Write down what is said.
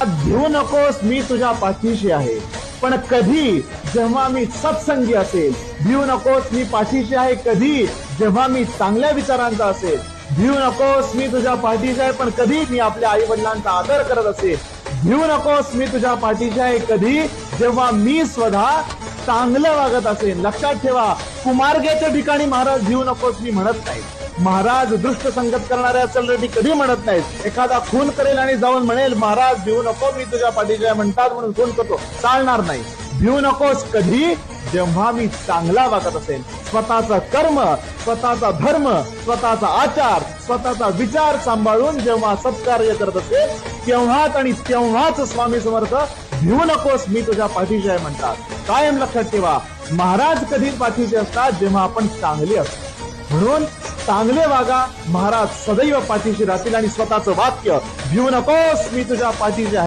भिवू नकोस मी तुझ्या पाठीशी आहे, पण कधी जेव्हा मी सत्संगी असेल. भिवू नकोस मी पाठीशी आहे कधी जेव्हा मी चांगल्या विचारांचा असेल. भिवू नकोस मी तुझ्या पाठीशी आहे पण कधी मी आपल्या आई वडिलांचा आदर करत असेल. भिवू नकोस मी तुझ्या पाठीशी आहे कधी जेव्हा मी स्वतः चांगलं वागत असेल. लक्षात ठेवा, कुमार्ग्याच्या ठिकाणी महाराज भिवू नकोस मी म्हणत नाही. महाराज दृष्ट संगत करणाऱ्या असेल कधी म्हणत नाहीत. एखादा खून करेल आणि जाऊन म्हणेल महाराज भिवू नको मी तुझ्या पाठीशी आहे म्हणतात म्हणून खून करतो, चालणार नाही. भिवू नकोस कधी जेव्हा मी चांगला वागत असेल. स्वतःचा कर्म, स्वतःचा धर्म, स्वतःचा आचार, स्वतःचा विचार सांभाळून जेव्हा सत्कार्य करत असेल तेव्हाच आणि तेव्हाच स्वामी समर्थ भिवू नकोस मी तुझ्या पाठीशी आहे म्हणतात. कायम लक्षात ठेवा, महाराज कधी पाठीशी असतात जेव्हा आपण चांगले असतो. म्हणून चांगले वागा, महाराज सदैव पाठीशी राहतील. आणि स्वतःचं वाक्य भिवू नकोस मी तुझ्या पाठीशी आहे